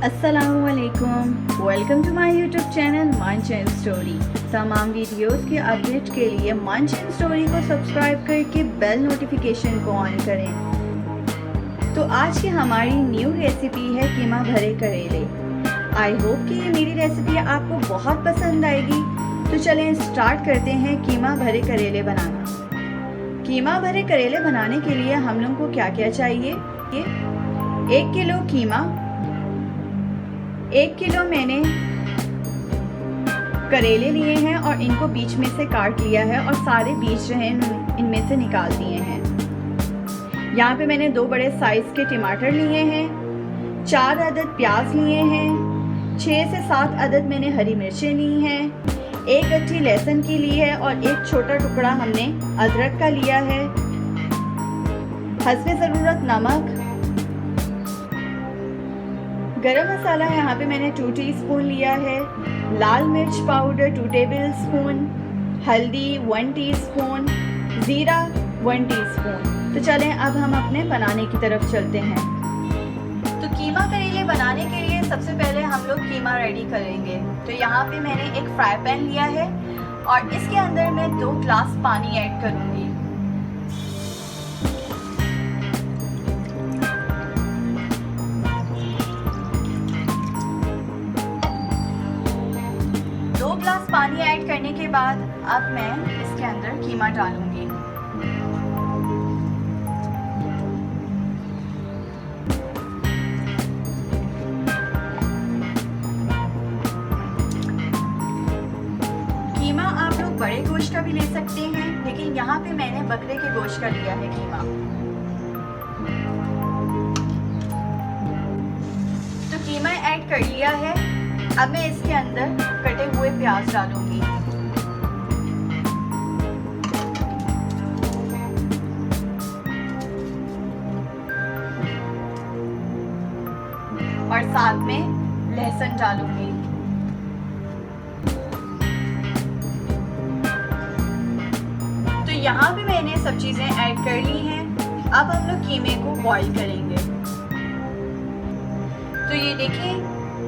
अस्सलामुअलैकुम, welcome to my YouTube channel Manchan story. तमाम videos के अपडेट के लिए मंचन स्टोरी को सब्सक्राइब करके बेल नोटिफिकेशन को ऑन करें। तो आज की हमारी न्यू रेसिपी है कीमा भरे करेले। आई होप कि ये मेरी रेसिपी आपको बहुत पसंद आएगी। तो चलें स्टार्ट करते हैं कीमा भरे करेले बनाना। कीमा भरे करेले बनाने के लिए हम लोग को क्या क्या चाहिए? 1 किलो कीमा, 1 किलो मैंने करेले लिए हैं और इनको बीच में से काट लिया है और सारे बीज जो हैं इनमें से निकाल दिए हैं। यहाँ पे मैंने 2 बड़े साइज़ के टमाटर लिए हैं, 4 अदद प्याज लिए हैं, 6 से 7 अदद मैंने हरी मिर्चें ली हैं, 1 गट्ठी लहसुन की ली है और 1 छोटा टुकड़ा हमने अदरक का लिया है। हस्बे ज़रूरत नमक, गरम मसाला यहाँ पे मैंने 2 टीस्पून लिया है, लाल मिर्च पाउडर 2 टेबलस्पून, हल्दी 1 टीस्पून, ज़ीरा 1 टीस्पून। तो चलें अब हम अपने बनाने की तरफ चलते हैं। तो कीमा करेले बनाने के लिए सबसे पहले हम लोग कीमा रेडी करेंगे। तो यहाँ पे मैंने एक फ्राई पैन लिया है और इसके अंदर मैं 2 ग्लास पानी ऐड करूँगी। ग्लास पानी ऐड करने के बाद अब मैं इसके अंदर कीमा डालूंगी। कीमा आप लोग बड़े गोश्त का भी ले सकते हैं, लेकिन यहाँ पे मैंने बकरे के गोश्त का लिया है कीमा। तो कीमा ऐड कर लिया है। अब मैं इसके अंदर कटे हुए प्याज डालूंगी। और साथ में लहसुन डालूंगी। तो यहाँ पे मैंने सब चीजें ऐड कर ली हैं। अब हम लोग कीमे को बॉईल करेंगे। तो ये देखिए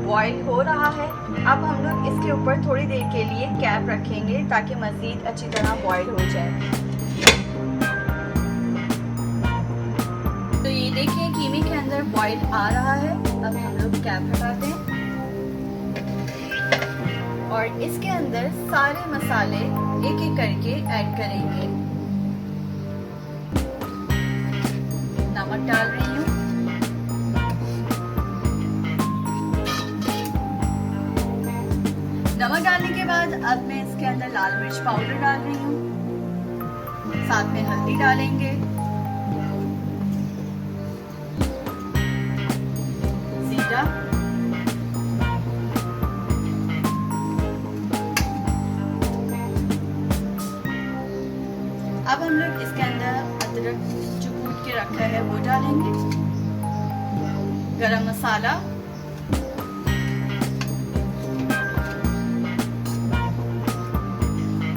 बॉईल हो रहा है। अब हम लोग इसके ऊपर थोड़ी देर के लिए कैप रखेंगे ताकि मज़ीद अच्छी तरह बॉईल हो जाए। तो ये देखिए कीमे के अंदर बॉईल आ रहा है। अब हम लोग कैप हटाते हैं और इसके अंदर सारे मसाले एक एक करके ऐड करेंगे। नमक डाल रही हूँ, नमक डालने के बाद अब मैं इसके अंदर लाल मिर्च पाउडर डाल रही हूँ, साथ में हल्दी डालेंगे, जीरा, अब हम लोग इसके अंदर अदरक जो कूट के रखा है वो डालेंगे, गरम मसाला,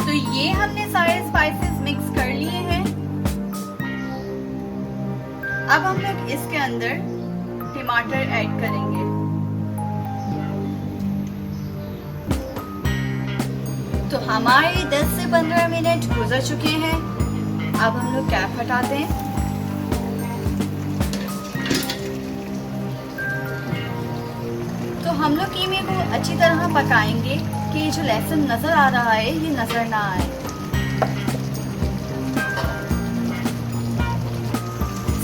तो ये हमने सारे स्पाइसेस मिक्स कर लिए हैं। अब हम लोग इसके अंदर टमाटर ऐड करेंगे। तो हमारे 10 से 15 मिनट गुजर चुके हैं। अब हम लोग कैप हटाते हैं। तो हम लोग कीमे को अच्छी तरह पकाएंगे कि जो लहसुन नजर आ रहा है ये नजर ना आए।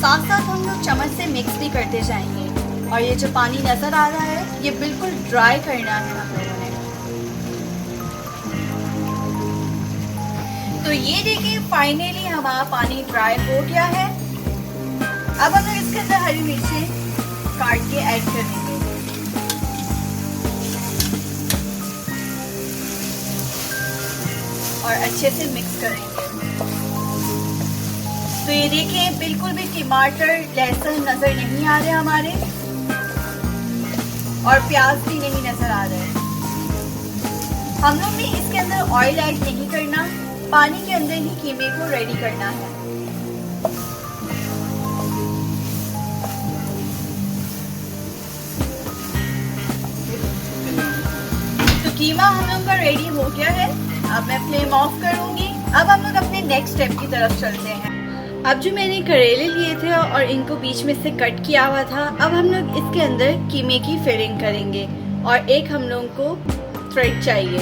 साथ साथ हम लोग चम्मच से मिक्स भी करते जाएंगे और ये जो पानी नजर आ रहा है ये बिल्कुल ड्राई करना है हम लोगों ने। तो ये देखिए फाइनली हमारा पानी ड्राई हो गया है। अब हम लोग इसके अंदर हरी मिर्चें काट के ऐड करेंगे और अच्छे से मिक्स करेंगे। तो ये देखें बिल्कुल भी टमाटर लहसुन नजर नहीं आ रहे हमारे और प्याज भी नहीं नजर आ रहे। हम लोग भी इसके अंदर ऑयल ऐड नहीं करना, पानी के अंदर ही कीमे को रेडी करना है। कीमा हम लोग का रेडी हो गया है। अब मैं फ्लेम ऑफ करूंगी। अब हम लोग अपने नेक्स्ट स्टेप की तरफ चलते हैं। अब जो मैंने करेले लिए थे और इनको बीच में से कट किया हुआ था, अब हम लोग इसके अंदर कीमे की फिलिंग करेंगे और एक हम लोग को थ्रेड चाहिए।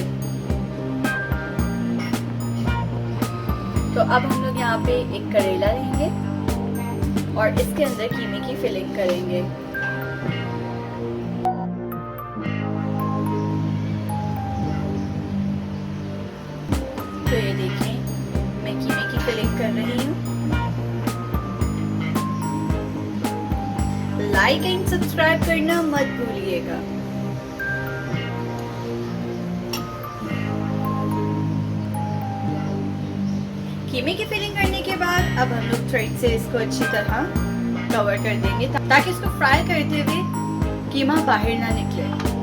तो अब हम लोग यहाँ पे एक करेला लेंगे और इसके अंदर कीमे की फिलिंग करेंगे। तो ये देखें, मैं कीमे की फिलिंग कर रही हूँ। लाइक एंड सब्सक्राइब करना मत भूलिएगा। कीमे की फिलिंग करने के बाद अब हम लोग थ्रेड से इसको अच्छी तरह कवर कर देंगे ताकि इसको फ्राई करते हुए कीमा बाहर ना निकले।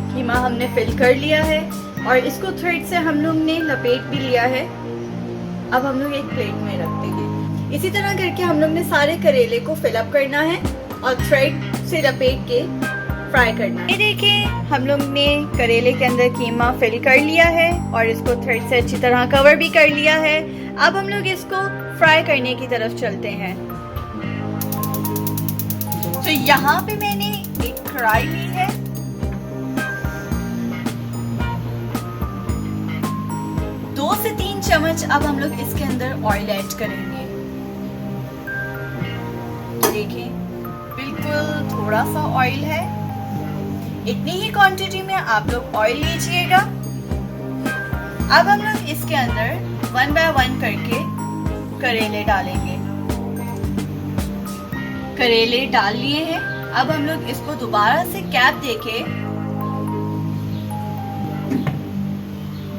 कीमा हमने फिल कर लिया है और इसको थ्रेड से हम लोग ने लपेट भी लिया है। अब हम लोग एक प्लेट में रख देंगे। इसी तरह करके हम लोग ने सारे करेले को फिल अप करना है और थ्रेड से लपेट के फ्राई करना है। ये देखिए, हम लोग ने करेले के अंदर कीमा फिल कर लिया है और इसको थ्रेड से अच्छी तरह कवर भी कर लिया है। अब हम लोग इसको फ्राई करने की तरफ चलते हैं। तो यहाँ पे मैंने एक कढ़ाई ली है। 2 से 3 चम्मच अब हम लोग इसके अंदर ऑयल ऐड करेंगे। देखिए, बिल्कुल थोड़ा सा ऑयल है। इतनी ही क्वांटिटी में आप लोग ऑयल लीजिएगा। अब हम लोग इसके अंदर 1 बाय 1 करके करेले डालेंगे। करेले डाल लिए हैं। अब हम लोग इसको दोबारा से कैप देके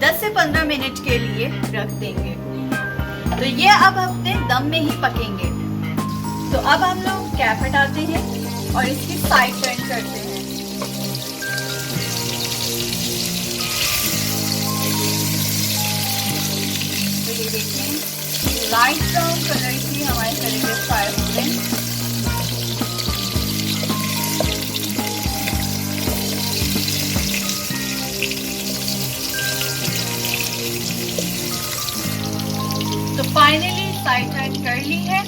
10 से 15 मिनट के लिए रख देंगे। तो ये अब अपने दम में ही पकेंगे। तो अब हम लोग कैप हटाते हैं और इसकी साइड टर्न करते हैं। तो ये देखिए, लाइट ब्राउन कलर की हमारे करेले फ्राई हो गए। तो फाइनली साइड टर्न कर ली है।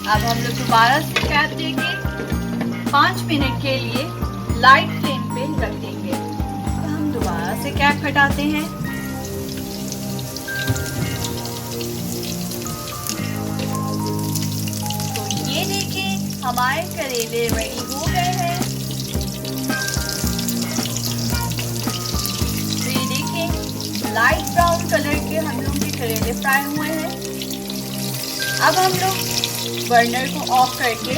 अब हम लोग दोबारा से कैप देके 5 मिनट के लिए लाइट फ्लेम पे रख देंगे। अब हम दोबारा से कैप हटाते हैं। तो ये देखिए, हमारे करेले रेडी हो गए हैं। तो ये देखिए, लाइट ब्राउन कलर के हम लोग के करेले फ्राई हुए हैं। अब हम लोग बर्नर को ऑफ करके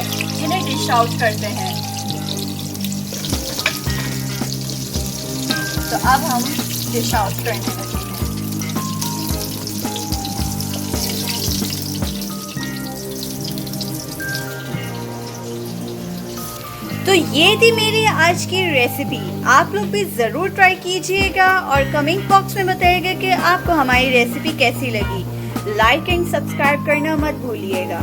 इन्हें डिश आउट करते हैं। तो अब हम डिश आउट करने लगे हैं। तो ये थी मेरी आज की रेसिपी। आप लोग भी ज़रूर ट्राई कीजिएगा और कमेंट बॉक्स में बताइएगा कि आपको हमारी रेसिपी कैसी लगी। लाइक एंड सब्सक्राइब करना मत भूलिएगा।